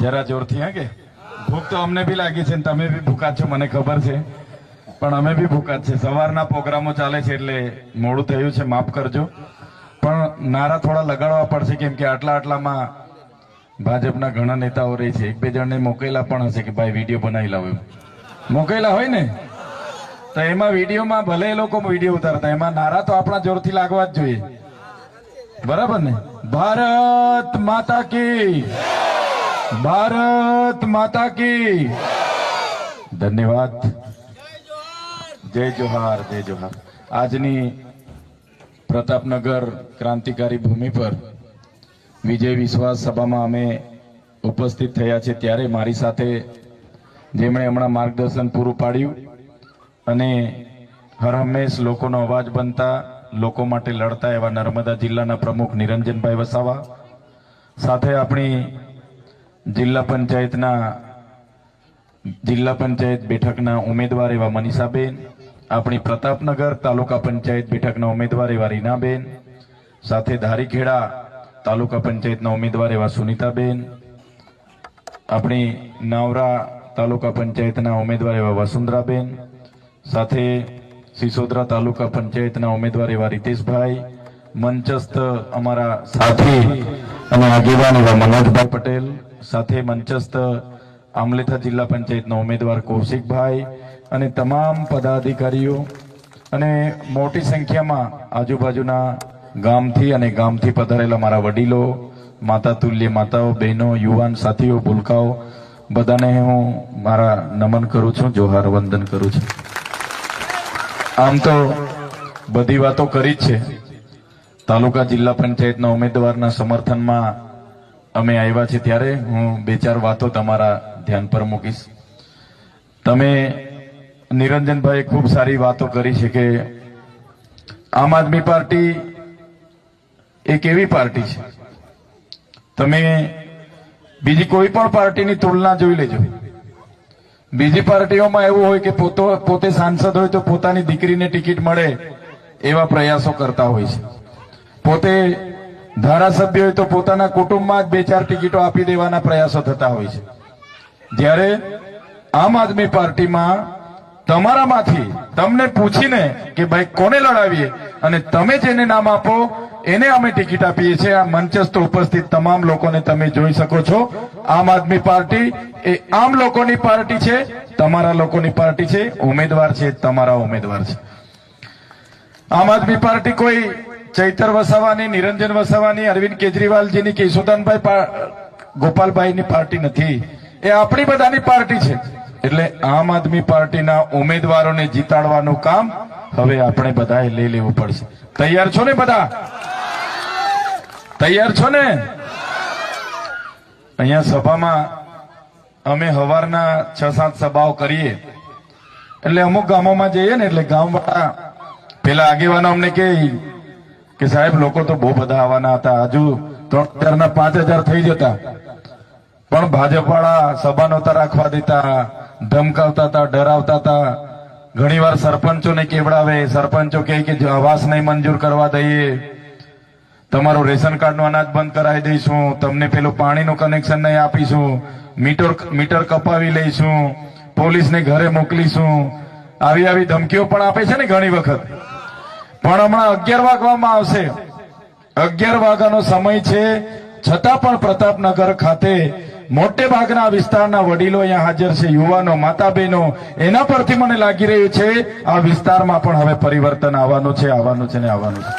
જરા જોરથી હા કે ભૂખ તો અમને બી લાગી છે, તમે બી ભૂખા છો મને ખબર છે, પણ અમે બી ભૂખા છે. સવારના પ્રોગ્રામો ચાલે છે એટલે મોડું થયું છે, માફ કરજો. પણ નારા થોડા લગાડવા પડશે, કેમ કે આટલામાં ભાજપના ઘણા નેતાઓ રહી છે. એક બે જણને મોકલેલા પણ હશે કે ભાઈ વિડીયો બનાવી લાવો, મોકલેલા હોય ને તો એમાં વિડીયોમાં ભલે એ લોકો વિડીયો ઉતારતા, એમાં નારા તો આપણા જોરથી લાગવા જ જોઈએ, બરાબર ને? ભારત માતા કી, ભારત માતા કી. ધન્યવાદ. જય જોહાર, જય જોહાર. આજની પ્રતાપનગર ક્રાંતિકારી ભૂમિ પર વિજય વિશ્વાસ સભામાં અમે ઉપસ્થિત થયા છે, ત્યારે મારી સાથે જેમણે હમણાં માર્ગદર્શન પૂરું પાડ્યું અને હર હંમેશ લોકોનો અવાજ બનતા, લોકો માટે લડતા એવા નર્મદા જિલ્લાના પ્રમુખ નિરંજનભાઈ વસાવા, સાથે આપણી જિલ્લા પંચાયત બેઠકના ઉમેદવાર એવા મનીષાબેન, આપણી પ્રતાપનગર તાલુકા પંચાયત બેઠકના ઉમેદવાર એવા રીનાબેન, સાથે ધારીખેડા તાલુકા પંચાયતના ઉમેદવાર એવા સુનીતાબેન, આપણી નાવરા તાલુકા પંચાયતના ઉમેદવાર એવા વસુંધરાબેન, સાથે સિસોદરા તાલુકા પંચાયતના ઉમેદવાર એવા રીતેશભાઈ, મંચસ્થ અમારા સાથી અને આગેવાન એવા મનોજભાઈ પટેલ, સાથે મંચસ્થ આમલેથા જિલ્લા પંચાયતના ઉમેદવાર કૌશિકભાઈ અને તમામ પદાધિકારીઓ અને મોટી સંખ્યામાં આજુબાજુના ગામથી અને ગામથી પધારેલા મારા વડીલો, માતા તુલ્ય માતાઓ, બહેનો, યુવાન સાથીઓ, ભૂલકાઓ, બધાને હું મારા નમન કરું છું, જોહાર વંદન કરું છું. આમ તો બધી વાતો કરી જ છે. તાલુકા જિલ્લા પંચાયતના ઉમેદવારના સમર્થનમાં અમે આવ્યા છે, ત્યારે હું બે ચાર વાતો તમારા ધ્યાન પર મૂકીશ. તમે નિરંજનભાઈ ખૂબ સારી વાતો કરી છે કે આમ આદમી પાર્ટી એક એવી પાર્ટી છે, તમે બીજી કોઈ પણ પાર્ટીની તુલના જોઈ લેજો. બીજી પાર્ટીઓમાં એવું હોય કે પોતે સાંસદ હોય તો પોતાની દીકરીને ટિકિટ મળે એવા પ્રયાસો કરતા હોય છે, પોતે ધારાસભ્ય હોય તો પોતાના કુટુંબમાં જ બે ચાર ટિકિટો આપી દેવાના પ્રયાસો થતા હોય છે. જ્યારે આમ આદમી પાર્ટીમાં તમારામાંથી તમને પૂછીને કે ભાઈ કોને લડાવીએ અને તમે જેને નામ આપો એને અમે ટિકિટ આપીએ છીએ. આ મંચસ્થ ઉપસ્થિત તમામ લોકોને તમે જોઈ શકો છો. આમ આદમી પાર્ટી એ આમ લોકોની પાર્ટી છે, તમારા લોકોની પાર્ટી છે, ઉમેદવાર છે તમારા ઉમેદવાર છે. આમ આદમી પાર્ટી કોઈ ચૈતર વસાવાની, નિરંજન વસાવાની, અરવિંદ કેજરીવાલજીની કે યશોદાનભાઈ ગોપાલભાઈની પાર્ટી નથી, એ આપણી બધાની પાર્ટી છે. એટલે આમ આદમી પાર્ટીના ઉમેદવારોને જીતાડવાનું કામ હવે આપણે બધાએ લઈ લેવું પડશે. તૈયાર છો ને બધા? તૈયાર છો ને? અહીંયા સભામાં અમે સવારના 6-7 સભાઓ કરીએ એટલે અમુક ગામોમાં જઈએ ને એટલે ગામવાળા પેલા આગેવાનો અમને કે સાહેબ લોકો તો બહુ બધા આવવાના હતા, હજુ 3000 ના 5000 થઈ જતા, પણ ભાજપ વાળા સભા નહોતા રાખવા દેતા, ધમકાવતા હતા, ડરાવતા હતા. ઘણી વાર સરપંચોને કેવડાવે, સરપંચો કહે કે આવાસ નહીં મંજૂર કરવા દઈએ, તમારું રેશન કાર્ડનું અનાજ બંધ કરાવી દઈશું, તમને પેલું પાણીનું કનેક્શન નહીં આપીશું, મીટર કપાવી લઈશું, પોલીસને ઘરે મોકલીશું, આવી ધમકીઓ પણ આપે છે ને ઘણી વખત. પણ હમણાં 11 વાગવામાં આવશે, 11 વાગ્યાનો સમય છે, છતાં પણ પ્રતાપનગર ખાતે મોટે ભાગના વિસ્તારના વડીલો અહીંયા હાજર છે, યુવાનો, માતા બહેનો. એના પરથી મને લાગી રહ્યું છે આ વિસ્તારમાં પણ હવે પરિવર્તન આવવાનું છે, આવવાનું છે ને આવવાનું છે.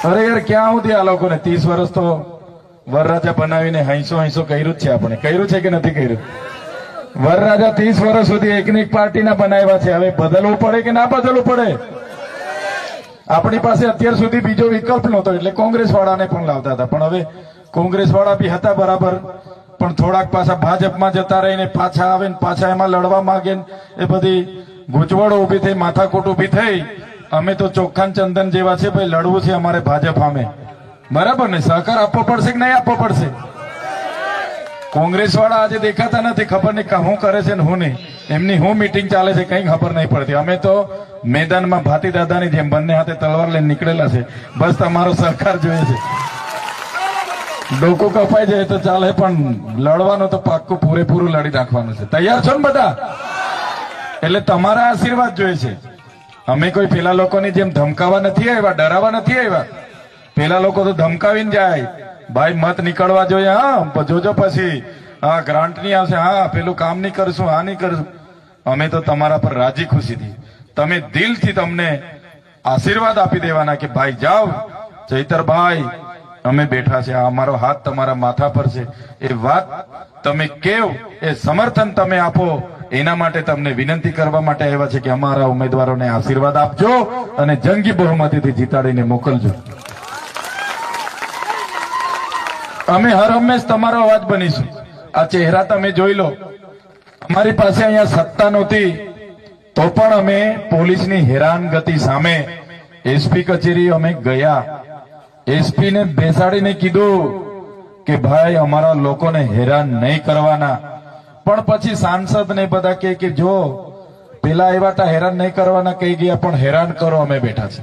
અરે યાર, ક્યાં સુધી આ લોકોને 30 વર્ષ તો વરરાજા બનાવીને હૈસો કર્યું જ છે. આપણે કર્યું છે કે નથી કર્યું? વરરાજા 30 વર્ષ સુધી એકની એક પાર્ટીના બનાવ્યા છે. હવે બદલવું પડે કે ના બદલવું પડે? આપણી પાસે અત્યાર સુધી બીજો વિકલ્પ નહોતો એટલે કોંગ્રેસ વાળાને પણ લાવતા હતા, પણ હવે કોંગ્રેસ વાળા બી હતા બરાબર, પણ થોડાક પાછા ભાજપમાં જતા રહીને પાછા આવે ને પાછા એમાં લડવા માંગે, એ બધી ગૂંચવણો ઉભી થઈ, માથાકૂટ ઉભી થઈ. અમે તો ચોખ્ખાન ચંદન જેવા છે ભાઈ, લડવું છે અમારે ભાજપ સામે, બરાબર ને? સહકાર આપવો પડશે કે નહીં આપવો પડશે? કોંગ્રેસ વાળા આજે દેખાતા નથી, ખબર નહીં શું કરે છે ને હું નહીં, એમની હું મીટિંગ ચાલે છે કઈ ખબર નહીં પડતી. અમે તો મેદાનમાં ભાતી દાદાની જેમ બંને હાથે તલવાર લઈને નીકળેલા છે, બસ તમારો સહકાર જોઈએ છે. ડોકું કપાઈ જાય તો ચાલે, પણ લડવાનું તો પાક્કું પૂરેપૂરું લડી નાખવાનું છે. તૈયાર છો ને બધા? એટલે તમારા આશીર્વાદ જોઈએ છે. અમે કોઈ પેલા લોકોની જેમ ધમકાવા નથી આવ્યા, ડરાવા નથી આવ્યા. પેલા લોકો તો ધમકાવીને જાય, ભાઈ મત નીકળવા જોઈએ, હા જોજો પછી હા ગ્રાન્ટ નહીં આવશે, હા પેલું કામ નહીં કરશું, હા નહીં કરશું. અમે તો તમારા પર રાજી ખુશીથી, તમે દિલથી તમને આશીર્વાદ આપી દેવાના કે ભાઈ જાઓ ચૈતરભાઈ, અમે બેઠા છે, અમારો હાથ તમારા માથા પર છે. એ વાત તમે કેવ, એ સમર્થન તમે આપો, એના માટે તમને વિનંતી કરવા માટે આવ્યા છે કે અમારા ઉમેદવારોને આશીર્વાદ આપજો અને જંગી બહુમતીથી જીતાડીને મોકલજો. અમે હર હંમેશ તમારો અવાજ બનીશું. આ ચહેરા તમે જોઈ લો, અમારી પાસે અહીંયા સત્તા નહોતી તો પણ અમે પોલીસની હેરાનગતિ સામે એસપી કચેરી અમે ગયા. એસપી ને બેસાડીને કીધું કે ભાઈ અમારા લોકોને હેરાન નહીં કરવાના. પણ પછી સાંસદ ને બધા કે જો પેલા આવ્યા હતા હેરાન નહીં કરવાના કહી ગયા, પણ હેરાન કરો અમે બેઠા છે.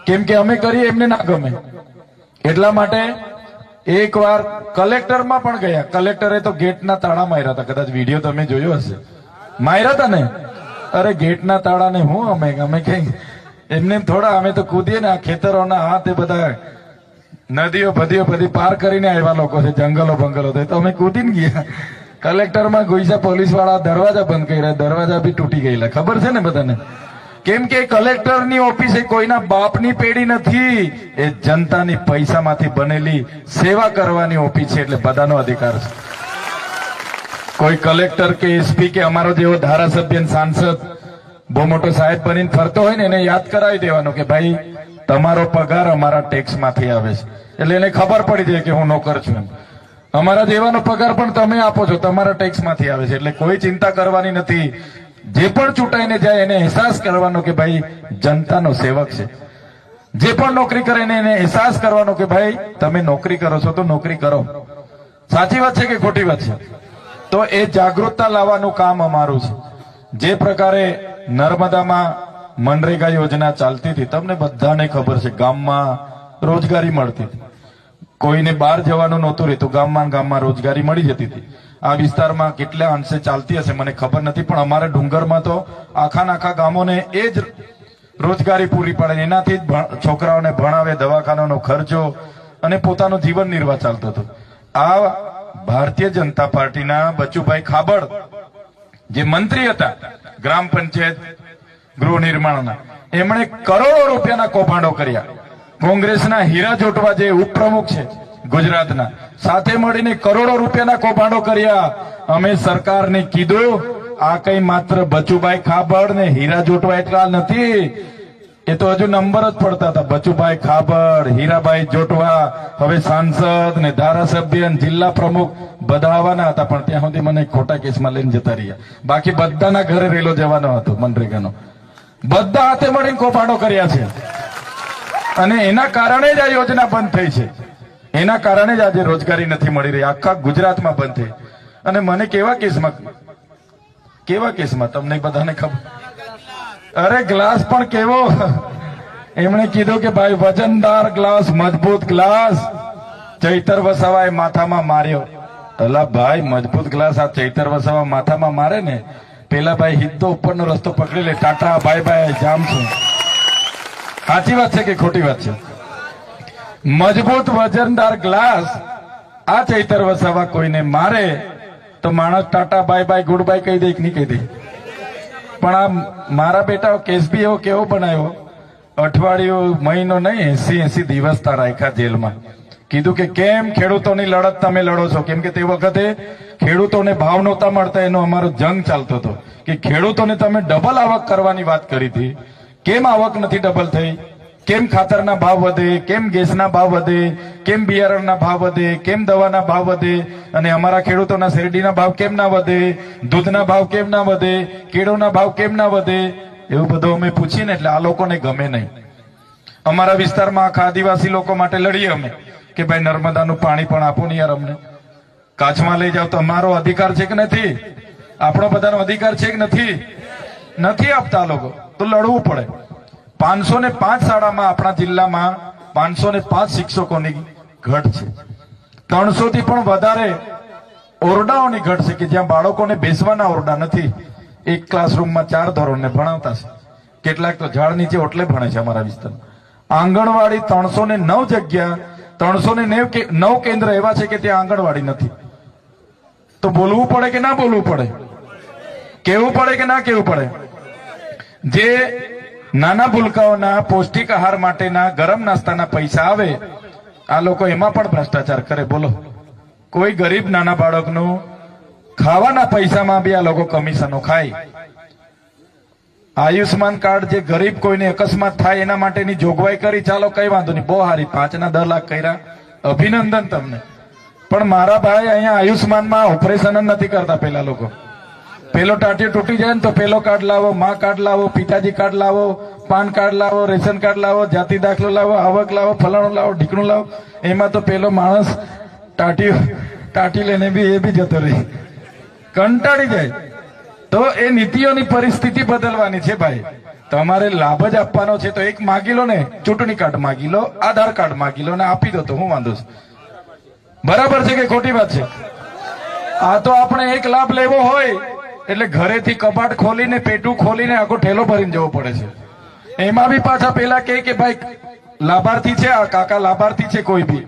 કેમ કે અમે કરીએ એમને ના ગમે. એટલા માટે એકવાર કલેક્ટરમાં પણ ગયા. કલેક્ટરે તો ગેટના તાળા માર્યા હતા, કદાચ વિડીયો તમે જોયો હશે. માર્યા હતા ને? અરે ગેટના તાળા ને હું અમે કઈ એમને થોડા, અમે તો કૂદીએ ને આ ખેતરોના હાથ એ બધા નદીઓ બધી પાર કરીને આવ્યા લોકો છે, જંગલો બંગલો તો અમે કૂદીને ગયા. કલેક્ટરમાં ઘુસ્યા પોલીસ વાળા, દરવાજા બંધ કર્યા, દરવાજા બી તૂટી ગયેલા. ખબર છે ને બધાને? કેમ કે કલેક્ટરની ઓફિસ એ કોઈના બાપની પેઢી નથી, એ જનતાની પૈસામાંથી બનેલી સેવા કરવાની ઓફિસ છે, એટલે બધાનો અધિકાર છે. કોઈ કલેક્ટર કે એસપી કે અમારો જેવો ધારાસભ્ય સાંસદ બહુ મોટો સાહેબ બનીને ફરતો હોય ને એને યાદ કરાવી દેવાનો કે ભાઈ તમારો પગાર અમારા ટેક્સ માંથી આવે છે, એટલે એને ખબર પડી જાય કે હું નોકર છું. અમારા જેવાનો પગાર પણ તમે આપો છો, તમારા ટેક્સ માંથી આવે છે, એટલે કોઈ ચિંતા કરવાની નથી. જે પણ ચૂંટાઈને જાય એને અહેસાસ કરવાનો કે ભાઈ જનતાનો સેવક છે. જે પણ નોકરી કરે એને અહેસાસ કરવાનો કે ભાઈ તમે નોકરી કરો છો તો નોકરી કરો. સાચી વાત છે કે ખોટી વાત છે? તો એ જાગૃતતા લાવવાનું કામ અમારું છે. જે પ્રકારે નર્મદામાં મનરેગા યોજના ચાલતી હતી, તમને બધાને ખબર છે, ગામમાં રોજગારી મળતી હતી, કોઈને બહાર જવાનું નહોતું રહેતું, ગામમાં રોજગારી મળી જતી હતી. આ વિસ્તારમાં કેટલા અંશે ચાલતી હશે મને ખબર નથી, પણ અમારા ડુંગરમાં તો આખા ગામોને એ જ રોજગારી પૂરી પાડે, એનાથી જ છોકરાઓને ભણાવે, દવાખાનાનો ખર્ચો અને પોતાનું જીવન નિર્વાહ ચાલતો હતો. આ ભારતીય જનતા પાર્ટીના બચુભાઈ ખાબડ જે મંત્રી હતા ગ્રામ પંચાયત ગૃહ નિર્માણના, એમણે કરોડો રૂપિયાના કૌભાંડો કર્યા. કોંગ્રેસના હીરા જોટવા જે ઉપપ્રમુખ છે ગુજરાતના, સાથે મળીને કરોડો રૂપિયાના કૌભાંડો કર્યા. અમે સરકારને કીધું આ કઈ માત્ર બચુભાઈ ખાબડ ને હીરા જોટવા એટલા નથી, એ તો હજુ નંબર જ પડતા હતા. બચુભાઈ ખાબડ, હીરાભાઈ જોટવા, હવે સાંસદ ને ધારાસભ્ય જિલ્લા પ્રમુખ બધા આવવાના હતા, પણ ત્યાં સુધી મને ખોટા કેસમાં લઈને જતા રહ્યા. બાકી બધાના ઘરે રેલો જવાનો હતો મનરેગાનો. બધા હાથે મળીને કૌભાંડો કર્યા છે, અને એના કારણે જ આ યોજના બંધ થઈ છે. એના કારણે જ આજે રોજગારી નથી મળી રહી, આખા ગુજરાતમાં બંધ થઈ. અને મને કેવા કેસમાં તમને બધાને ખબર? અરે ગ્લાસ પણ કેવો, એમણે કીધું કે ભાઈ વજનદાર ગ્લાસ, મજબૂત ગ્લાસ ચૈતર વસાવાએ માથામાં માર્યો. અલા ભાઈ મજબૂત ગ્લાસ આ ચૈતર વસાવા માથામાં મારે ને, પેલા ભાઈ હિદ્દો ઉપરનો રસ્તો પકડી લે, ટાટા બાય બાય જામ છું. સાચી વાત છે કે ખોટી વાત છે? મજબૂત વજનદાર ગ્લાસ આ ચૈતર વસાવા કોઈને મારે તો માણસ Tata bye bye good bye કહી દે કે નહીં કહી દે? પણ આ મારા બેટા કેસ બી એવો કેવો બનાવ્યો, અઠવાડિયું મહિનો નહીં 80 દિવસ તા રાખ્યા જેલમાં. કીધું કે કેમ ખેડૂતોની લડત તમે લડો છો? કેમ કે તે વખતે ખેડૂતોને ભાવ નહોતા મળતા, એનો અમારો જંગ ચાલતો હતો કે ખેડૂતોને તમે ડબલ આવક કરવાની વાત કરી હતી, કેમ આવક નથી ડબલ થઈ? કેમ ખાતરના ભાવ વધે, કેમ ગેસના ભાવ વધે, કેમ બિયારણના ભાવ વધે, કેમ દવાના ભાવ વધે, અને અમારા ખેડૂતોના શેરડીના ભાવ કેમ ના વધે, દૂધના ભાવ કેમ ના વધે, કેળોના ભાવ કેમ ના વધે? એવું બધું અમે પૂછીએ ને એટલે આ લોકોને ગમે નહીં. અમારા વિસ્તારમાં આખા આદિવાસી લોકો માટે લડીએ અમે કે ભાઈ નર્મદાનું પાણી પણ આપો ને યાર અમને. કાચમાં લઈ જાવ તો અમારો અધિકાર છે કે નથી? આપણો બધાનો અધિકાર છે કે નથી? નથી આપતા લોકો, તો લડવું પડે. 505 શાળામાં આપણા જિલ્લામાં 505 શિક્ષકોની ઘટ છે. 300 થી પણ વધારે ઓરડાઓની ઘટ છે કે જ્યાં બાળકોને બેસવાના ઓરડા નથી. એક ક્લાસરૂમમાં 4 ધોરણને ભણાવતા છે. કેટલાક તો ઝાડ નીચે ઓટલે ભણે છે અમારા વિસ્તારમાં. આંગણવાડી 309 જગ્યા, 309 કેન્દ્ર એવા છે કે ત્યાં આંગણવાડી નથી. તો બોલવું પડે કે ના બોલવું પડે? કેવું પડે કે ના કેવું પડે? જે નાના ભૂલકાઓના પૌષ્ટિક આહાર માટેના ગરમ નાસ્તાના પૈસા આવે, આ લોકો એમાં પણ ભ્રષ્ટાચાર કરે. બોલો, કોઈ ગરીબ નાના બાળકનું ખાવાના પૈસામાં બી આ લોકો કમિશનો ખાય. આયુષ્માન કાર્ડ જે ગરીબ કોઈને અકસ્માત થાય એના માટેની જોગવાઈ કરી, ચાલો કઈ વાંધો નહીં, બહુ સારી, 5 ના 10 લાખ કર્યા, અભિનંદન તમને. પણ મારા ભાઈ અહીંયા આયુષ્માનમાં ઓપરેશન જ નથી કરતા. પેલા લોકો પેલો ટાટિયો તૂટી જાય ને તો પેલો કાર્ડ લાવો, માં કાર્ડ લાવો, પિતાજી કાર્ડ લાવો, પાન કાર્ડ લાવો, રેશન કાર્ડ લાવો, જાતિ દાખલો લાવો, આવક લાવો, ફલાણું લાવો, ઢીકણું લાવો. એમાં તો પેલો માણસ ટાટી લઈને બી એ બી જતો રહી, કંટાળી જાય. તો એ નીતિઓની પરિસ્થિતિ બદલવાની છે ભાઈ. તમારે લાભ જ આપવાનો છે તો એક માગી લો ને, ચૂંટણી કાર્ડ માગી લો, આધાર કાર્ડ માગી લો ને આપી દો, તો હું વાંધો છું? બરાબર છે કે ખોટી વાત છે? આ તો આપણે એક લાભ લેવો હોય એટલે ઘરેથી કબાટ ખોલીને, પેટું ખોલીને આખો ઠેલો ભરીને જવો પડે છે. એમાં બી પાછા પેલા કે ભાઈ લાભાર્થી છે, આ કાકા લાભાર્થી છે, કોઈ બી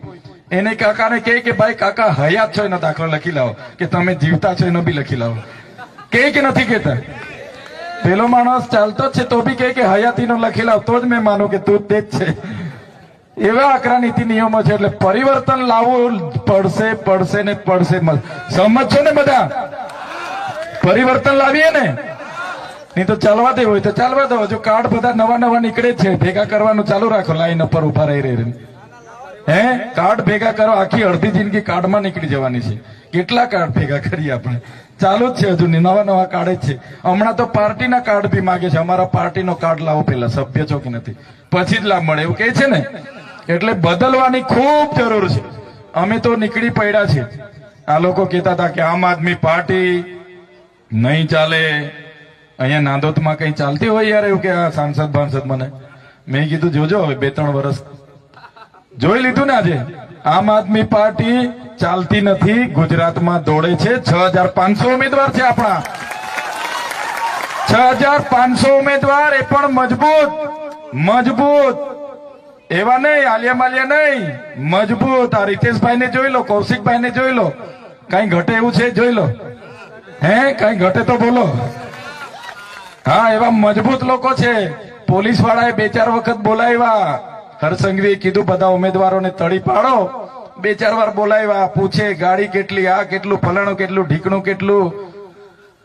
એને કાકાને કે ભાઈ કાકા હયાત છો એનો દાખલો લખી લાવો, કે તમે જીવતા છો એનો બી લખી લાવો. કે નથી કેતા? પેલો માણસ ચાલતો જ છે તો બી કે હયાતીનો લખી લાવ, તો જ મેં માનું કે તું તે જ છે. એવા આકરા નીતિ નિયમો છે. એટલે પરિવર્તન લાવવું પડશે ને પડશે. સમજો ને બધા? પરિવર્તન લાવીએ ને, નહીં તો ચાલવા દેવું હોય તો ચાલવા દો. જો કાર્ડ બધા નવા નીકળે છે, ભેગા કરવાનું ચાલુ રાખો, લાઈન ઉપર ઉભા રહી. કાર્ડ ભેગા કરો, આખી અડધી જિંદગી કાર્ડમાં નીકળી જવાની છે. કેટલા કાર્ડ ભેગા કરીએ આપણે? ચાલુ જ છે, હજુ નવા કાર્ડ જ છે. હમણાં તો પાર્ટીના કાર્ડ બી માગે છે. અમારા પાર્ટીનો કાર્ડ લાવો, પેલા સભ્ય છો કે નથી, પછી જ લાભ મળે, એવું કહે છે ને. એટલે બદલવાની ખૂબ જરૂર છે. અમે તો નીકળી પડ્યા છે. આ લોકો કહેતા હતા કે આમ આદમી પાર્ટી નહીં ચાલે. અહીંયા નાંદોદમાં કઈ ચાલતી હોય યાર એવું કે આ સાંસદ મને. મેં કીધું જોજો, હવે 2-3 વર્ષ જોઈ લીધું ને. આજે આમ આદમી પાર્ટી ચાલતી નથી, ગુજરાતમાં દોડે છે. 6500 ઉમેદવાર છે આપણા, 6500 ઉમેદવાર, એ પણ મજબૂત. એવા નહીં આલિયા માલિયા નહીં, મજબૂત. આ રીતેશભાઈ ને જોઈ લો, કૌશિકભાઈ ને જોઈ લો, કઈ ઘટે એવું છે? જોઈ લો. કઈ ઘટે તો બોલો. હા, એવા મજબૂત લોકો છે. પોલીસ વાળાએ 2-4 વખત બોલાવ્યા. હરસંઘવીએ કીધું બધા ઉમેદવારોને તળી પાડો. 2-4 વાર બોલાવ્યા, પૂછે ગાડી કેટલી, આ કેટલું, ફલાણું કેટલું, ઢીકણું કેટલું,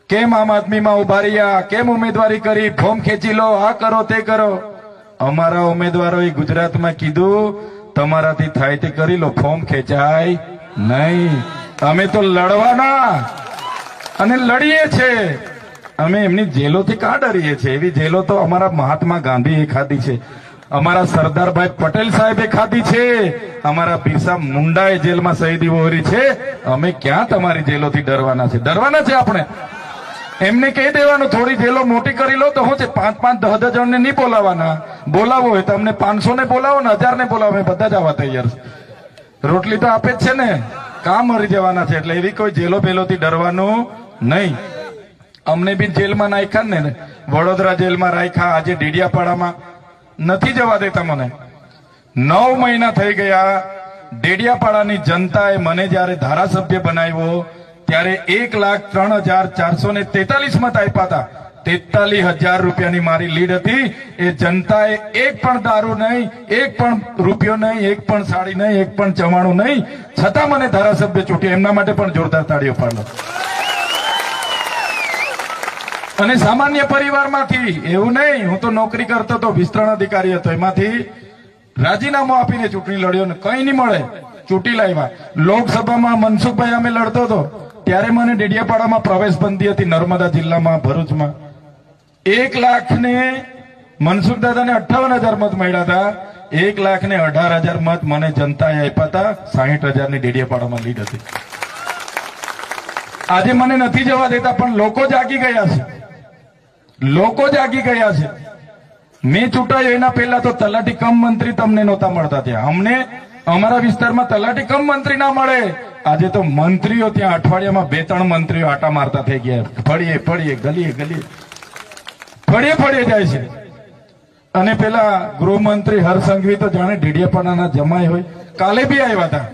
કેમ આમ આદમીમાં ઉભા રહ્યા, કેમ ઉમેદવારી કરી, ફોર્મ ખેંચી લો, આ કરો તે કરો. અમારા ઉમેદવારોએ ગુજરાતમાં કીધું તમારાથી થાય તે કરી લો, ફોર્મ ખેંચાય નહીં. અમે તો લડવાના અને લડીએ છે. અમે એમની જેલોથી કાં ડરીએ છીએ? એવી જેલો તો અમારા મહાત્મા ગાંધીએ ખાધી છે, અમારા સરદારભાઈ પટેલ સાહેબે ખાધી છે, અમારા બિરસા મુંડાએ જેલમાં શહીદી વહોરી છે. અમે ક્યાં તમારી જેલોથી ડરવાના છે? ડરવાના છે આપણે? એમને કહી દેવાનું થોડી જેલો મોટી કરી લો તો હું છે, 5-10 જણને નહીં બોલાવાના. બોલાવો હોય તો અમને 500 ને બોલાવો ને 1000 ને બોલાવો, બધા જ આવવા તૈયાર છે. રોટલી તો આપે જ છે ને, કામ મરી જવાના છે. એટલે એવી કોઈ જેલો બેલોથી ડરવાનું નહીં. અમને બી જેલમાં નાખ્યા ને, વડોદરા જેલમાં રાખ્યા, આજે ડેડિયાપાડામાં નથી જવા દેતા મને. 9 મહિના થઈ ગયા. ડેડિયાપાડાની જનતાએ મને જયારે ધારાસભ્ય બનાવ્યો ત્યારે 1,03,443 મત આપ્યા હતા. 43,000 રૂપિયાની મારી લીડ હતી. એ જનતાએ એક પણ દારૂ નહીં, એક પણ રૂપિયો નહીં, એક પણ સાડી નહીં, એક પણ ચવાણું નહીં, છતાં મને ધારાસભ્ય ચૂંટ્યો. એમના માટે પણ જોરદાર તાળીઓ પાડો. અને સામાન્ય પરિવારમાંથી, એવું નહીં હું તો નોકરી કરતો હતો, વિસ્તરણ અધિકારી હતો, એમાંથી રાજીનામું આપીને ચૂંટણી લડ્યો ને કઈ નહીં મળે, ચૂંટી લાવ્યા. લોકસભામાં મનસુખભાઈ અમે લડતો હતો ત્યારે મને ડેડિયાપાડામાં પ્રવેશ બંધી હતી, નર્મદા જિલ્લામાં, ભરૂચમાં. 1 લાખ ને મનસુખ દાદાને 58,000 મત મળ્યા હતા. 1,18,000 મત મને જનતાએ આપ્યા હતા. 60,000 ની ડેડિયાપાડામાં લીડ હતી. આજે મને નથી જવા દેતા, પણ લોકો જાગી ગયા છે, લોકો જાગી ગયા છે. મેં ચૂંટાયો એના પહેલા તો તલાટી કમ મંત્રી તમને નહોતા મળતા. ત્યાં અમને અમારા વિસ્તારમાં તલાટી કમ મંત્રી ના મળે. આજે તો મંત્રીઓ ત્યાં અઠવાડિયામાં 2-3 મંત્રીઓ આટા મારતા થઈ ગયા. ફળીએ ફળીએ ગલીએ ગલીએ ફળીએ ફળીએ જાય છે. અને પેલા ગૃહમંત્રી હર્ષ સંઘવી તો જાણે ઢીડિયાપાડાના જમાઈ હોય. કાલે બી આવ્યા હતા,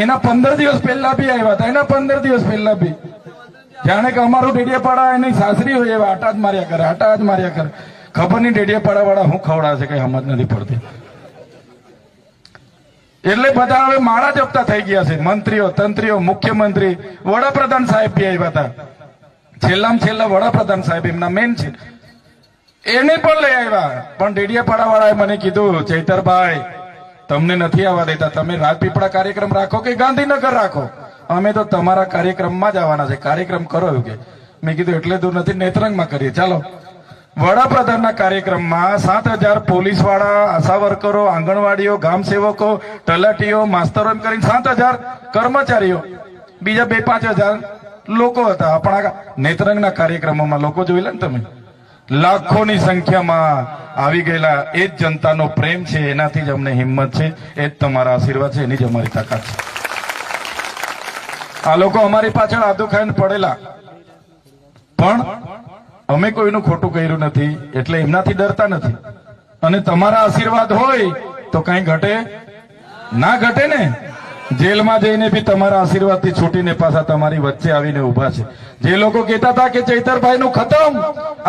એના 15 દિવસ પહેલા બી આવ્યા હતા, એના 15 દિવસ પહેલા બી જાણે કે અમારું ઢીડિયાપાડા એની સાસરી હોય એવા આટા જ માર્યા કરે, આટા જ માર્યા કરે. ખબર નહીં ઢીડિયાપાડા વાળા હું ખવડાવે છે, કઈ સમજ નથી પડતી. એટલે બધા હવે માળા જપતા થઈ ગયા છે. મંત્રીઓ, તંત્રીઓ, મુખ્યમંત્રી, વડાપ્રધાન સાહેબ બી આવ્યા હતા. છેલ્લામાં છેલ્લા વડાપ્રધાન સાહેબ એમના મેન છે, એને પણ લઈ આવ્યા. પણ ડેડિયાપાડા વાળાએ મને કીધું, ચૈતરભાઈ તમને નથી આવવા દેતા, તમે રાજપીપળા કાર્યક્રમ રાખો કે ગાંધીનગર રાખો, અમે તો તમારા કાર્યક્રમમાં જ આવવાના છે, કાર્યક્રમ કરો એવું કે. મેં કીધું એટલે દૂર નથી, નેત્રંગમાં કરીએ. ચાલો. વડાપ્રધાનના કાર્યક્રમમાં 7,000 પોલીસ વાળા, આશા વર્કરો, આંગણવાડીઓ, ગામ સેવકો, તલાટીઓ, માસ્તરો કરીને 7,000 કર્મચારીઓ, બીજા 2-5,000 લોકો હતા. આપણા નેત્રંગના કાર્યક્રમોમાં લોકો જોઈ લે ને તમે, લાખોની સંખ્યામાં આવી ગયેલા. એ જ જનતાનો પ્રેમ છે, એનાથી જ અમને હિંમત છે, એ જ તમારા આશીર્વાદ છે, એની જ અમારી તાકાત છે. આ લોકો અમારી પાછળ આદુ ખાઈને પડેલા, પણ અમે કોઈનું ખોટું કર્યું નથી એટલે એમનાથી ડરતા નથી. અને તમારા આશીર્વાદ હોય તો કઈ ઘટે ના ઘટે ને. જેલમાં જઈને બી તમારા આશીર્વાદથી છૂટીને પાછા તમારી વચ્ચે આવીને ઉભા છે. જે લોકો કહેતા હતા કે ચૈતરભાઈ નું ખતમ,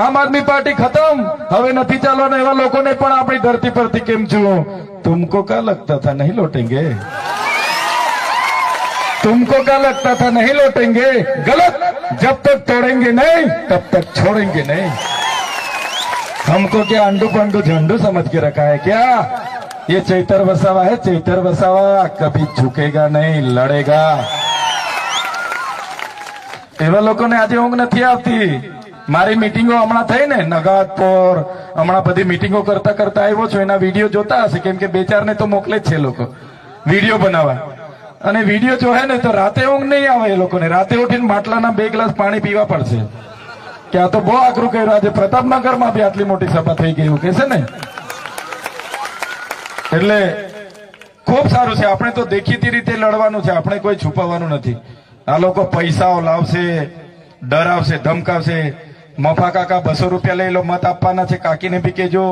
આમ આદમી પાર્ટી ખતમ, હવે નથી ચાલવાના, એવા લોકોને પણ આપણી ધરતી પરથી કેમ છો? તુમકો કા લગતા था नहीं लौटेंगे, तुमको क्या लगता था नहीं लौटेंगे? गलत. जब तक तोड़ेंगे नहीं तब तक छोड़ेंगे नहीं. हमको क्या अंडू पंडू झंडू समझ के रखा है क्या? ये चैतर वसावा है, चैतर वसावा कभी झुकेगा नहीं, लड़ेगा. એવા લોકોને આજે ઊંઘ નથી આવતી. મારી મીટિંગો હમણાં થઈ ને નગાતપોર, હમણાં બધી મીટિંગો કરતા કરતા આવ્યો છું. એના વિડીયો જોતા હશે, કેમ કે 2-4 ને તો મોકલે જ છે લોકો વિડીયો બનાવવા. અને વિડીયો જોહે ને તો રાતે ઊંઘ નહીં આવે એ લોકોને. રાતે ઉઠીને માટલાના 2 ગ્લાસ પાણી પીવા પડશે કે આ તો બહુ આકરું કર્યું. આજે પ્રતાપનગરમાં બી આટલી મોટી સભા થઈ ગઈ એવું કે છે ને. એટલે ખૂબ સારું છે. આપણે તો દેખીતી રીતે લડવાનું છે, આપણે કોઈ છુપાવવાનું નથી. આ લોકો પૈસાઓ લાવશે, ડરાવશે, ધમકાવશે. મફા કાકા 200 રૂપિયા લઈ લો, મત આપવાના છે, કાકીને બી કેજો.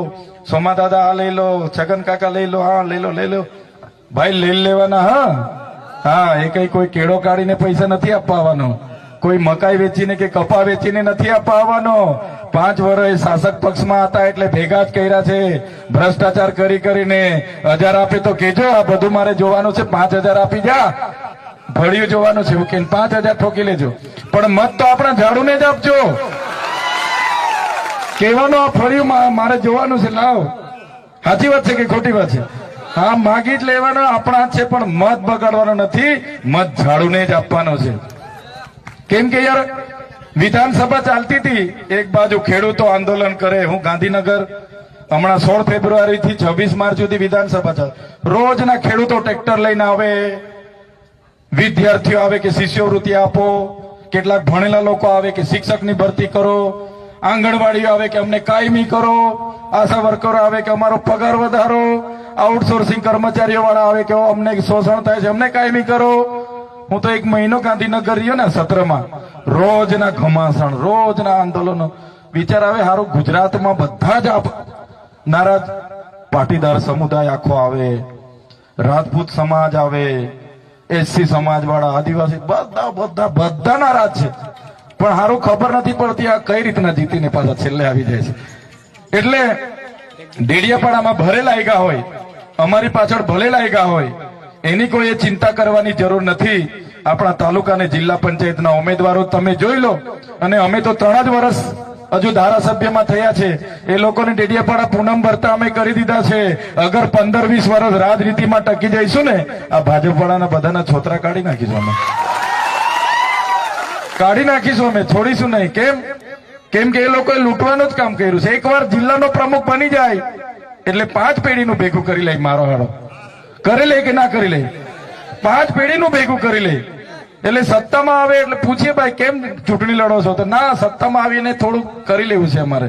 સોમા દાદા આ લઈ લો, છગન કાકા લઈ લો, હા લઈ લો, લઈ લો. ભાઈ લઈ લેવાના. હા, એ કઈ કોઈ કેળો કાઢીને પૈસા નથી આપવાનો, કોઈ મકાઈ વેચીને કે કપા વેચીને નથી આપવાનો. 5 વર્ષ શાસક પક્ષમાં હતા એટલે ભેગા જ કર્યા છે, ભ્રષ્ટાચાર કરી કરીને. 1000 આપે તો કેજો, આ બધું મારે જોવાનું છે. 5,000 આપી જા, ભળ્યું જોવાનું છે, ઓકે 5,000 ઠોકી લેજો. પણ મત તો આપણા ઝાડુને જ આપજો. કહેવાનું આ ફળ્યું મારે જોવાનું છે, લાવ. સાચી વાત છે કે ખોટી વાત છે? હા, માગી જ લેવાનો, આપણા છે, પણ મત બગાડવાનો નથી, મત ઝાડુને જ આપવાનો છે. કેમ કે યાર વિધાનસભા ચાલતી હતી, એક બાજુ ખેડૂતો આંદોલન કરે. હું ગાંધીનગર હમણાં 16 ફેબ્રુઆરી થી 26 માર્ચ સુધી વિધાનસભા ચાલે. રોજના ખેડૂતો ટ્રેક્ટર લઈને આવે, વિદ્યાર્થીઓ આવે કે શિષ્યવૃત્તિ આપો, કેટલાક ભણેલા લોકો આવે કે શિક્ષકની ભરતી કરો, આંગણવાડીઓ આવે કે અમને કાયમી કરો, આશા વર્કરો આવે કે અમારો પગાર વધારો, આઉટસોર્સિંગ કર્મચારીઓ વાળા આવે કે અમને શોષણ થાય છે, અમને કાયમી કરો. હું તો 1 મહિનો ગાંધીનગર રહ્યો ને સત્રમાં, રોજના ઘમાસણ, રોજના આંદોલનો. વિચાર આવે હારું ગુજરાતમાં બધા જ નારાજ, પાટીદાર સમુદાય આખો આવે, રાજપૂત સમાજ આવે, એસસી સમાજ વાળા, આદિવાસી, બધા નારાજ છે. પણ હારું ખબર નથી પડતી આ કઈ રીતના જીતીને પાછા છેલ્લે આવી જાય છે. એટલે ડેડિયાપાડામાં ભલે લાગ્યા હોય, અમારી પાછળ ભલે લાગ્યા હોય, એની કોઈ ચિંતા કરવાની જરૂર નથી. આપણા તાલુકા અને જિલ્લા પંચાયતના ઉમેદવારો તમે જોઈ લો. અને અમે તો 3 જ વર્ષ હજુ ધારાસભ્યમાં થયા છે. એ લોકોને ડેડિયાપાડા પૂનમ ભરતા અમે કરી દીધા છે. અગર 15-20 વર્ષ રાજનીતિમાં ટકી જઈશું ને, આ ભાજપવાળાના બધાના છોતરા કાઢી નાખીશું અમે, કાઢી નાખીશું અમે, છોડીશું નહીં. કેમ કે એ લોકોએ લૂંટવાનું જ કામ કર્યું છે. એકવાર જિલ્લાનો પ્રમુખ બની જાય એટલે 5 પેઢીનું ભેગું કરી લે. મારો હાડો કરી લે કે ના કરી લે? 5 પેઢીનું ભેગું કરી લે. એટલે સત્તામાં આવે એટલે પૂછીએ ભાઈ કેમ ચૂંટણી લડો છો, તો ના સત્તામાં આવીને થોડું કરી લેવું છે અમારે.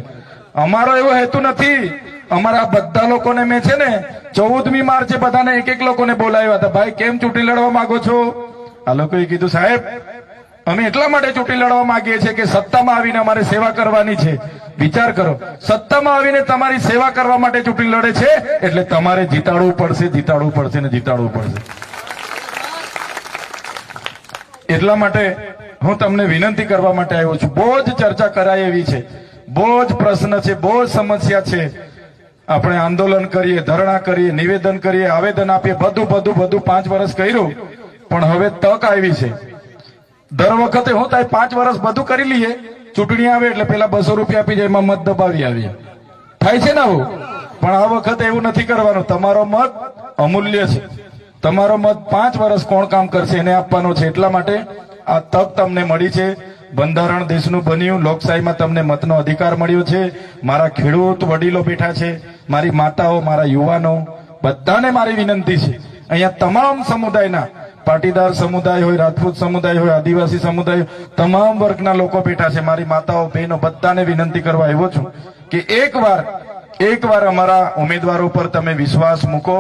અમારો એવો હેતુ નથી. અમારા બધા લોકોને મેં છે ને 14મી માર્ચે બધાને એક લોકોને બોલાવ્યા હતા, ભાઈ કેમ ચૂંટણી લડવા માંગો છો? આ લોકોએ કીધું સાહેબ અમે એટલા માટે ચૂંટણી લડવા માંગીએ છીએ કે સત્તામાં આવીને અમારે સેવા કરવાની છે. વિચાર કરો, સત્તામાં આવીને તમારી સેવા કરવા માટે ચૂંટણી લડે છે એટલે તમારે જીતાડવું પડશે, જીતાડવું પડશે ને જીતાડવું પડશે. એટલા માટે હું તમને વિનંતી કરવા માટે આવ્યો છું. બહુ જ ચર્ચા કરાય એવી છે, બહુ જ પ્રશ્ન છે, બહુ જ સમસ્યા છે. આપણે આંદોલન કરીએ, ધરણા કરીએ, નિવેદન કરીએ, આવેદન આપીએ, બધું 5 વર્ષ કર્યું, પણ હવે તક આવી છે. દર વખતે હું થાય 5 વર્ષ બધું કરી લઈએ, ચૂંટણી આવે એટલે પેલા 200 રૂપિયા આપી જાય, એમાં મત દબાવી આવીએ. થાય છે ને આવું? પણ આ વખતે એવું નથી કરવાનું. તમારો મત અમૂલ્ય છે. તમારો મત 5 વર્ષ કોણ કામ કરશે એને આપવાનો છે. એટલા માટે આ તક તમને મળી છે. બંધારણ દેશનું બન્યું, લોકશાહીમાં તમને મતનો અધિકાર મળ્યો છે. મારા ખેડૂત વડીલો બેઠા છે, મારી માતાઓ, મારા યુવાનો, બધાને મારી વિનંતી છે. અહીંયા તમામ સમુદાયના, પાટીદાર સમુદાય હોય, રાજપૂત સમુદાય હોય, આદિવાસી સમુદાય, તમામ વર્ગના લોકો બેઠા છે. મારી માતાઓ, બહેનો, બધાને વિનંતી કરવા આવ્યો છું કે એકવાર અમારા ઉમેદવારો પર તમે વિશ્વાસ મૂકો.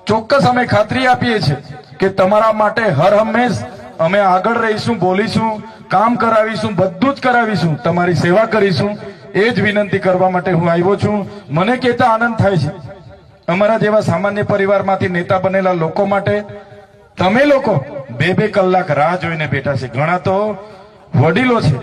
ચોક્કસ અમે ખાતરી આપીએ છીએ કે તમારા માટે હર હંમેશ અમે આગળ રહીશું, બોલીશું, કામ કરાવીશું, બધું જ કરાવીશું, તમારી સેવા કરીશું. એ જ વિનંતી કરવા માટે હું આવ્યો છું. મને કહેતા આનંદ થાય છે અમારા જેવા સામાન્ય પરિવારમાંથી નેતા બનેલા લોકો માટે તમે લોકો 2 કલાક રાહ જોઈને બેઠા છે. ઘણા તો વડીલો છે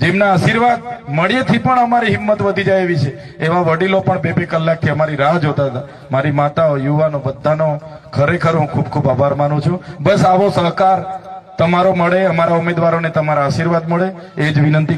જેમના આશીર્વાદ મળીએથી પણ અમારી હિંમત વધી જાય એવી છે. એવા વડીલો પણ 2 કલાકથી અમારી રાહ જોતા હતા. મારી માતાઓ, યુવાનો, બધાનો ખરેખર હું ખૂબ ખૂબ આભાર માનું છું. બસ આવો સહકાર તમારો મળે, અમારા ઉમેદવારોને તમારા આશીર્વાદ મળે, એ જ વિનંતી